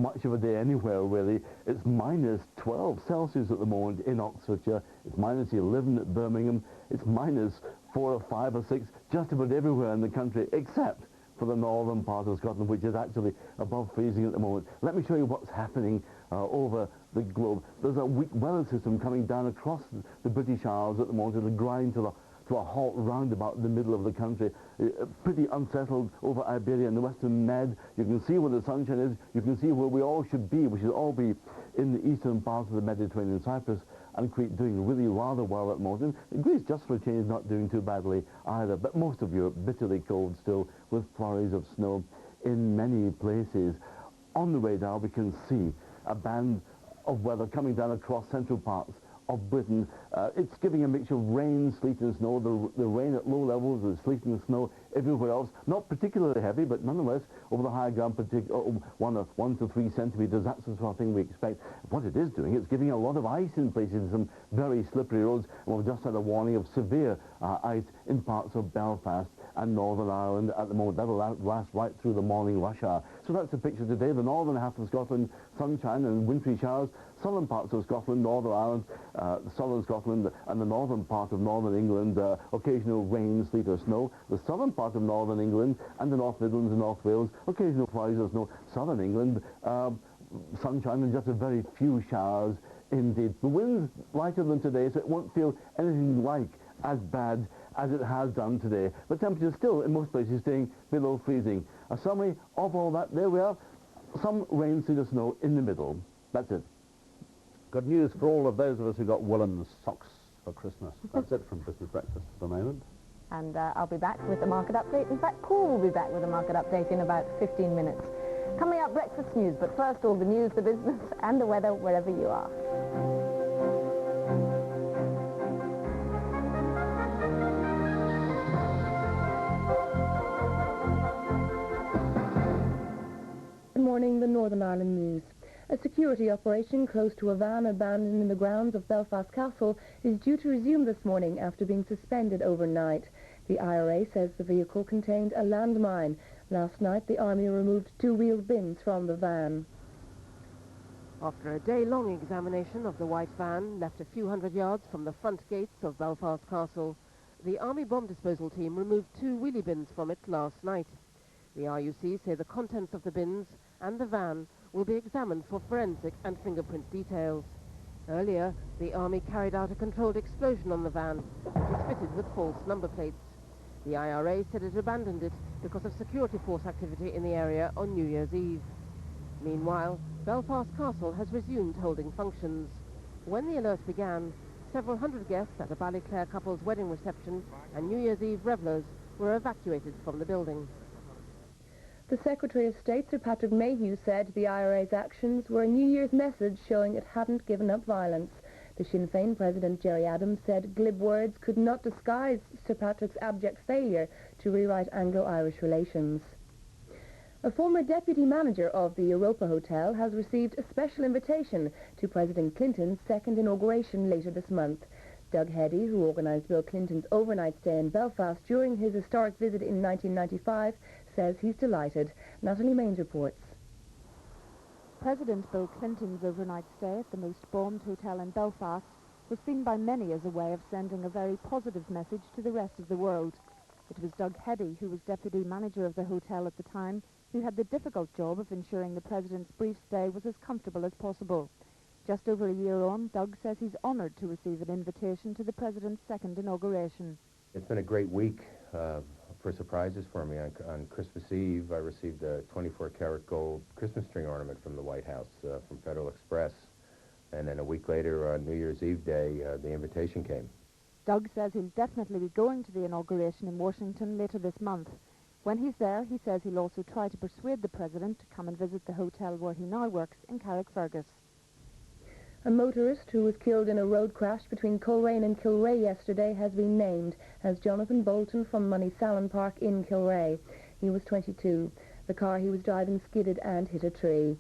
much of a day anywhere, really. It's minus 12 Celsius at the moment in Oxfordshire. It's minus 11 at Birmingham. It's minus 4 or 5 or 6 just about everywhere in the country, except for the northern part of Scotland, which is actually above freezing at the moment. Let me show you what's happening over the globe. There's a weak weather system coming down across the British Isles at the moment. It'll grind to a halt round about the middle of the country. Pretty unsettled over Iberia and the Western Med. You can see where the sunshine is. You can see where we all should be. We should all be in the eastern part of the Mediterranean. Cyprus and Crete doing really rather well at the moment. And Greece, just for a change, not doing too badly either. But most of Europe, bitterly cold still, with flurries of snow in many places. On the radar, we can see a band of weather coming down across central parts of Britain. It's giving a mixture of rain, sleet and snow. The rain at low levels, the sleet and the snow everywhere else. Not particularly heavy, but nonetheless over the high ground, 1 to 3 centimetres. That's the sort of thing we expect. What it is doing, it's giving a lot of ice in places, some very slippery roads. And we've just had a warning of severe ice in parts of Belfast and Northern Ireland at the moment. That'll last right through the morning rush hour. So that's the picture today. The northern half of Scotland, sunshine and wintry showers. Southern parts of Scotland, Northern Ireland, southern Scotland and the northern part of northern England, occasional rain, sleet or snow. The southern part of northern England and the North Midlands and North Wales, occasional flurries of snow. Southern England, sunshine and just a very few showers indeed. The wind's lighter than today, so it won't feel anything like as bad as it has done today. But temperatures still in most places staying below freezing. A summary of all that, there we are. Some rain, sleet or snow in the middle. That's it. Good news for all of those of us who got woolen socks for Christmas. That's it from Business Breakfast for the moment. And I'll be back with the market update. In fact, Paul will be back with the market update in about 15 minutes. Coming up, breakfast news, but first all the news, the business and the weather wherever you are. Good morning, the Northern Ireland News. A security operation close to a van abandoned in the grounds of Belfast Castle is due to resume this morning after being suspended overnight. The IRA says the vehicle contained a landmine. Last night, the Army removed 2-wheeled bins from the van. After a day-long examination of the white van, left a few hundred yards from the front gates of Belfast Castle, the Army bomb disposal team removed 2 wheelie bins from it last night. The RUC say the contents of the bins and the van will be examined for forensic and fingerprint details. Earlier, the Army carried out a controlled explosion on the van, which was fitted with false number plates. The IRA said it abandoned it because of security force activity in the area on New Year's Eve. Meanwhile, Belfast Castle has resumed holding functions. When the alert began, several hundred guests at a Ballyclare couple's wedding reception and New Year's Eve revellers were evacuated from the building. The Secretary of State, Sir Patrick Mayhew, said the IRA's actions were a New Year's message showing it hadn't given up violence. The Sinn Féin President Gerry Adams said glib words could not disguise Sir Patrick's abject failure to rewrite Anglo-Irish relations. A former deputy manager of the Europa Hotel has received a special invitation to President Clinton's second inauguration later this month. Doug Heady, who organised Bill Clinton's overnight stay in Belfast during his historic visit in 1995, says he's delighted. Natalie Mains reports. President Bill Clinton's overnight stay at the most bombed hotel in Belfast was seen by many as a way of sending a very positive message to the rest of the world. It was Doug Heady, who was deputy manager of the hotel at the time, who had the difficult job of ensuring the president's brief stay was as comfortable as possible. Just over a year on, Doug says he's honoured to receive an invitation to the president's second inauguration. It's been a great week for surprises for me. On Christmas Eve, I received a 24-karat gold Christmas string ornament from the White House from Federal Express. And then a week later, on New Year's Eve day, the invitation came. Doug says he'll definitely be going to the inauguration in Washington later this month. When he's there, he says he'll also try to persuade the president to come and visit the hotel where he now works in Carrickfergus. A motorist who was killed in a road crash between Coleraine and Kilrea yesterday has been named as Jonathan Bolton from Moneysalon Park in Kilrea. He was 22. The car he was driving skidded and hit a tree.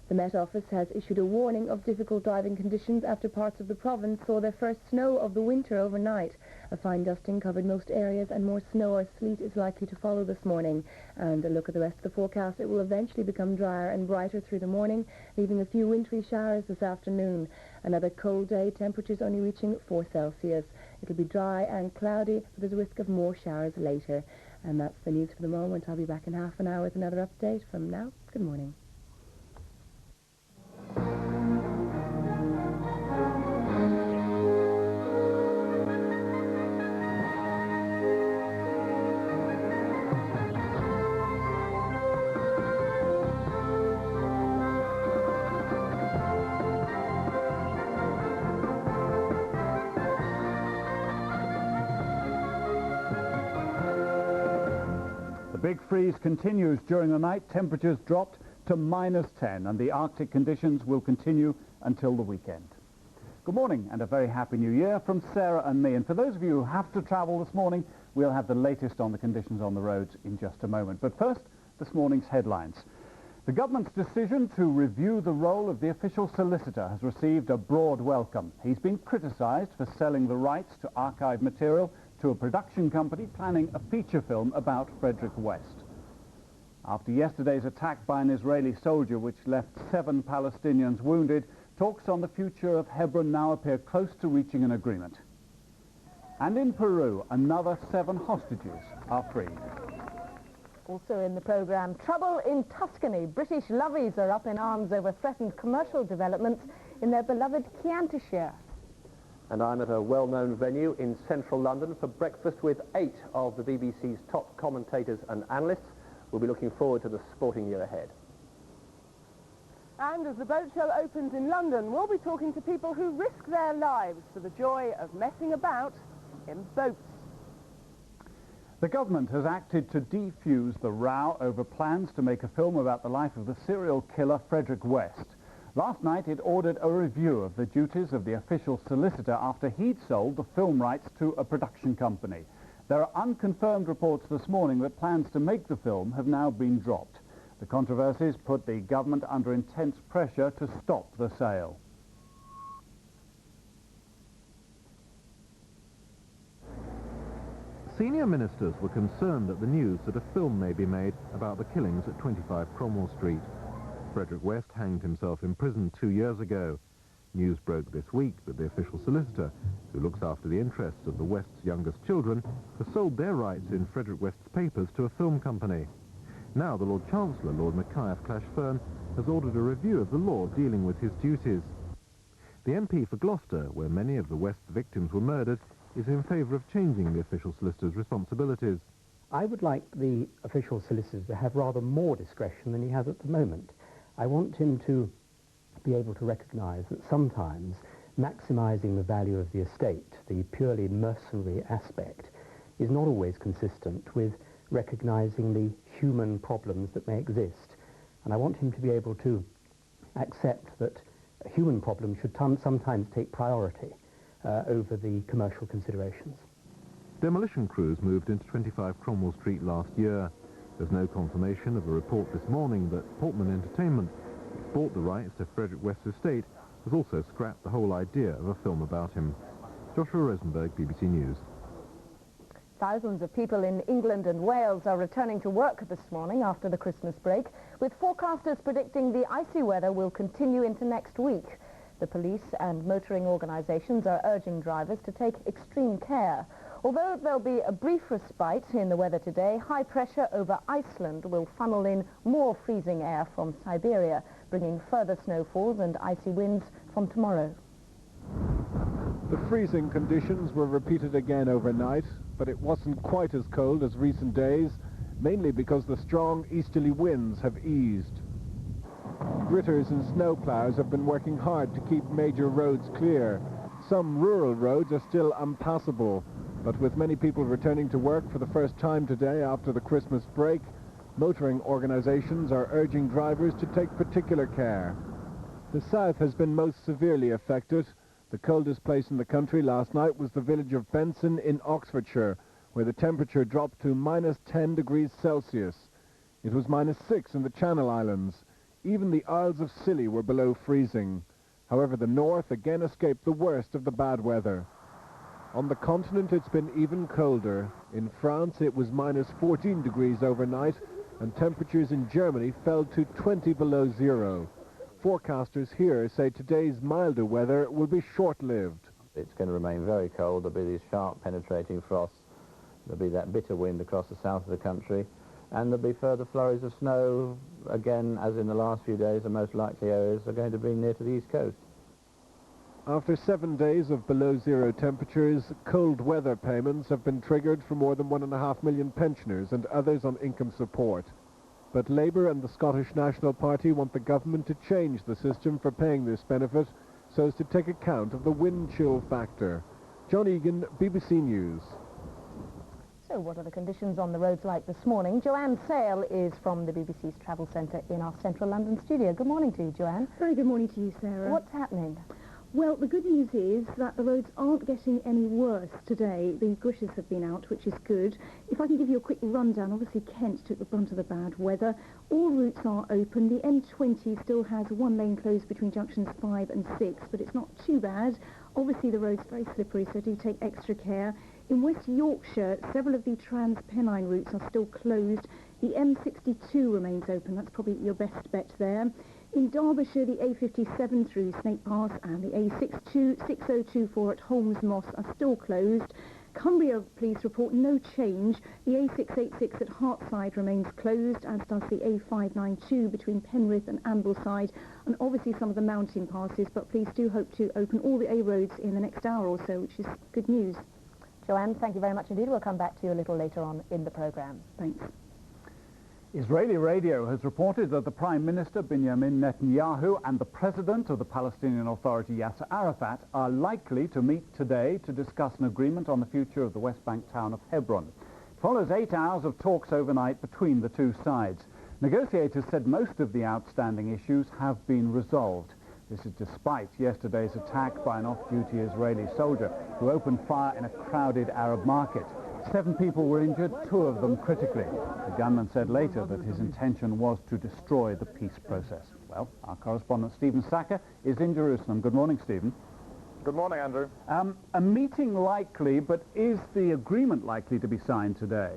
The Met Office has issued a warning of difficult driving conditions after parts of the province saw their first snow of the winter overnight. A fine dusting covered most areas and more snow or sleet is likely to follow this morning. And a look at the rest of the forecast, it will eventually become drier and brighter through the morning, leaving a few wintry showers this afternoon. Another cold day, temperatures only reaching 4 Celsius. It'll be dry and cloudy, but there's a risk of more showers later. And that's the news for the moment. I'll be back in half an hour with another update. From now, good morning. The big freeze continues during the night. Temperatures dropped to -10, and the Arctic conditions will continue until the weekend. Good morning and a very happy new year from Sarah and me. And for those of you who have to travel this morning, we'll have the latest on the conditions on the roads in just a moment. But first, this morning's headlines. The government's decision to review the role of the official solicitor has received a broad welcome. He's been criticised for selling the rights to archive material to a production company planning a feature film about Frederick West. After yesterday's attack by an Israeli soldier which left 7 Palestinians wounded, talks on the future of Hebron now appear close to reaching an agreement. And in Peru, another 7 hostages are freed. Also in the programme, trouble in Tuscany. British lovies are up in arms over threatened commercial developments in their beloved Chianti-shire. And I'm at a well-known venue in central London for breakfast with 8 of the BBC's top commentators and analysts. We'll be looking forward to the sporting year ahead. And as the boat show opens in London, we'll be talking to people who risk their lives for the joy of messing about in boats. The government has acted to defuse the row over plans to make a film about the life of the serial killer Frederick West. Last night it ordered a review of the duties of the official solicitor after he'd sold the film rights to a production company. There are unconfirmed reports this morning that plans to make the film have now been dropped. The controversies put the government under intense pressure to stop the sale. Senior ministers were concerned at the news that a film may be made about the killings at 25 Cromwell Street. Frederick West hanged himself in prison 2 years ago. News broke this week that the official solicitor, who looks after the interests of the West's youngest children, has sold their rights in Frederick West's papers to a film company. Now the Lord Chancellor, Lord Mackay of Clashfern, has ordered a review of the law dealing with his duties. The MP for Gloucester, where many of the West's victims were murdered, is in favour of changing the official solicitor's responsibilities. I would like the official solicitor to have rather more discretion than he has at the moment. I want him to be able to recognise that sometimes maximising the value of the estate, the purely mercenary aspect, is not always consistent with recognising the human problems that may exist. And I want him to be able to accept that human problems should sometimes take priority over the commercial considerations. Demolition crews moved into 25 Cromwell Street last year. There's no confirmation of a report this morning that Portman Entertainment, which bought the rights to Frederick West's estate, has also scrapped the whole idea of a film about him. Joshua Rosenberg, BBC News. Thousands of people in England and Wales are returning to work this morning after the Christmas break, with forecasters predicting the icy weather will continue into next week. The police and motoring organisations are urging drivers to take extreme care. Although there'll be a brief respite in the weather today, high pressure over Iceland will funnel in more freezing air from Siberia, bringing further snowfalls and icy winds from tomorrow. The freezing conditions were repeated again overnight, but it wasn't quite as cold as recent days, mainly because the strong easterly winds have eased. Gritters and snowplows have been working hard to keep major roads clear. Some rural roads are still unpassable, but with many people returning to work for the first time today after the Christmas break, motoring organisations are urging drivers to take particular care. The south has been most severely affected. The coldest place in the country last night was the village of Benson in Oxfordshire, where the temperature dropped to -10 degrees Celsius. It was -6 in the Channel Islands. Even the Isles of Scilly were below freezing. However, the north again escaped the worst of the bad weather. On the continent, it's been even colder. In France, it was minus 14 degrees overnight, and temperatures in Germany fell to 20 below zero. Forecasters here say today's milder weather will be short-lived. It's going to remain very cold. There'll be these sharp penetrating frosts. There'll be that bitter wind across the south of the country, and there'll be further flurries of snow. Again, as in the last few days, the most likely areas are going to be near to the east coast. After 7 days of below zero temperatures, cold weather payments have been triggered for more than 1.5 million pensioners and others on income support. But Labour and the Scottish National Party want the government to change the system for paying this benefit so as to take account of the wind chill factor. John Egan, BBC News. So what are the conditions on the roads like this morning? Joanne Sale is from the BBC's Travel Centre in our central London studio. Good morning to you, Joanne. Very good morning to you, Sarah. What's happening? Well, the good news is that the roads aren't getting any worse today. The bushes have been out, which is good. If I can give you a quick rundown, obviously Kent took the brunt of the bad weather. All routes are open. The M20 still has one lane closed between junctions 5 and 6, but it's not too bad. Obviously the road's very slippery, so do take extra care. In West Yorkshire, several of the Trans-Pennine routes are still closed. The M62 remains open. That's probably your best bet there. In Derbyshire, the A57 through Snake Pass and the A6024 at Holmes Moss are still closed. Cumbria police report no change. The A686 at Hartside remains closed, as does the A592 between Penrith and Ambleside, and obviously some of the mountain passes, but police do hope to open all the A roads in the next hour or so, which is good news. Joanne, thank you very much indeed. We'll come back to you a little later on in the programme. Thanks. Israeli radio has reported that the Prime Minister Benjamin Netanyahu and the President of the Palestinian Authority Yasser Arafat are likely to meet today to discuss an agreement on the future of the West Bank town of Hebron. It follows 8 hours of talks overnight between the two sides. Negotiators said most of the outstanding issues have been resolved. This is despite yesterday's attack by an off-duty Israeli soldier who opened fire in a crowded Arab market. 7 people were injured, 2 of them critically. The gunman said later that his intention was to destroy the peace process. Well, our correspondent Stephen Saka is in Jerusalem. Good morning, Stephen. Good morning, Andrew. A meeting likely, but is the agreement likely to be signed today?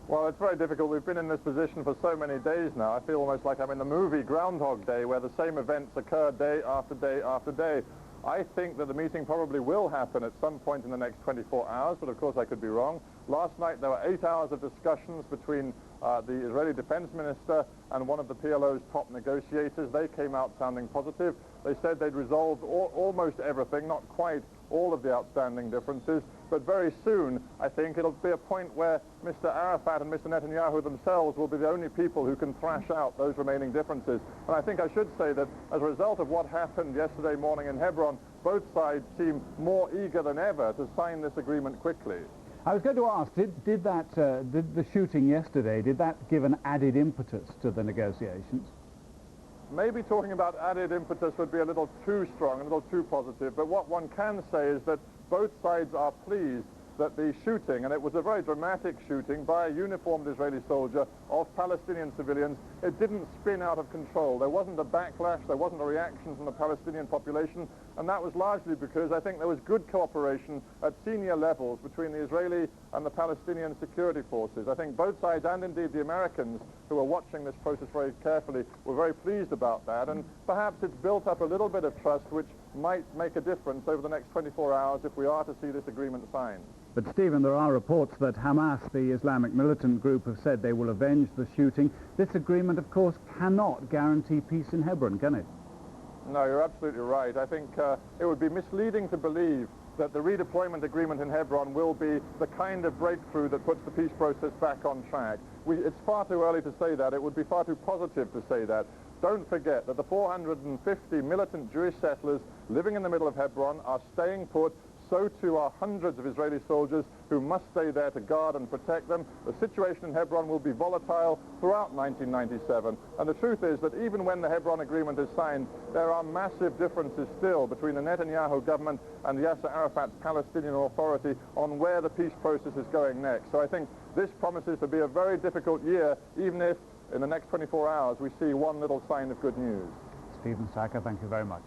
Well, it's very difficult. We've been in this position for so many days now. I feel almost like I'm in the movie Groundhog Day, where the same events occur day after day after day. I think that the meeting probably will happen at some point in the next 24 hours, but of course I could be wrong. Last night there were 8 hours of discussions between the Israeli Defense Minister and one of the PLO's top negotiators. They came out sounding positive. They said they'd resolved almost everything, not quite all of the outstanding differences, but very soon I think it'll be a point where Mr. Arafat and Mr. Netanyahu themselves will be the only people who can thrash out those remaining differences. And I think I should say that as a result of what happened yesterday morning in Hebron, both sides seem more eager than ever to sign this agreement quickly. I was going to ask, did the shooting yesterday, did that give an added impetus to the negotiations? Maybe talking about added impetus would be a little too strong, a little too positive, but what one can say is that both sides are pleased that the shooting, and it was a very dramatic shooting by a uniformed Israeli soldier of Palestinian civilians, it didn't spin out of control. There wasn't a backlash, there wasn't a reaction from the Palestinian population, and that was largely because I think there was good cooperation at senior levels between the Israeli and the Palestinian security forces. I think both sides, and indeed the Americans who are watching this process very carefully, were very pleased about that, and perhaps it's built up a little bit of trust which might make a difference over the next 24 hours if we are to see this agreement signed. But Stephen, there are reports that Hamas, the Islamic militant group, have said they will avenge the shooting. This agreement, of course, cannot guarantee peace in Hebron, can it? No, you're absolutely right. I think it would be misleading to believe that the redeployment agreement in Hebron will be the kind of breakthrough that puts the peace process back on track. It's far too early to say that. It would be far too positive to say that. Don't forget that the 450 militant Jewish settlers living in the middle of Hebron are staying put. So too are hundreds of Israeli soldiers who must stay there to guard and protect them. The situation in Hebron will be volatile throughout 1997. And the truth is that even when the Hebron Agreement is signed, there are massive differences still between the Netanyahu government and Yasser Arafat's Palestinian Authority on where the peace process is going next. So I think this promises to be a very difficult year, even if in the next 24 hours we see one little sign of good news. Stephen Sacker, thank you very much.